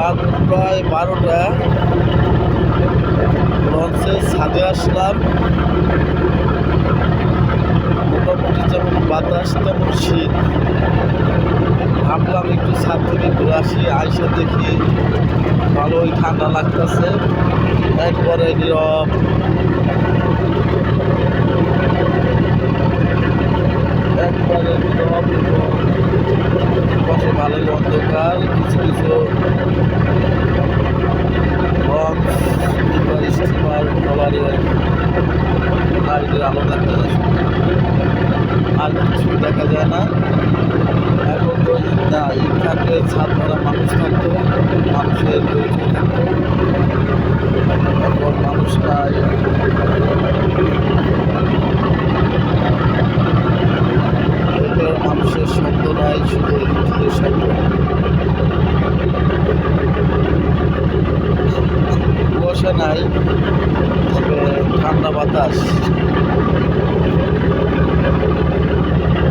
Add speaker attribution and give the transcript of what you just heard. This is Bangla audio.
Speaker 1: রাত প্রায় 12টা। লঞ্চের ছাদে আসলাম। মোটামুটি যেমন বাতাস তেমন শীত। ভাবলাম একটু ছাদ থেকে ঘুরে আসি, আইসা দেখি ভালোই ঠান্ডা লাগতেছে। একবারে নীরব, একবারে নীরব এবং পাশে ভালোই অন্ধকার। কিছু কিছু লঞ্চ কিংবা স্টিমার ট্রলারের লাইটের আলো দেখা যায়, আর কিছুই দেখা যায় না। এখন তো ঈদ না, ঈদ থাকলে ছাদ ভরা মানুষ থাকতো, মানুষের হইচই থাকতো। এখন মানুষ নাই। মানুষের শব্দ নাই, শুধু ইঞ্জিনের শব্দ। কুয়াশা নাই, তবে ঠান্ডা বাতাস।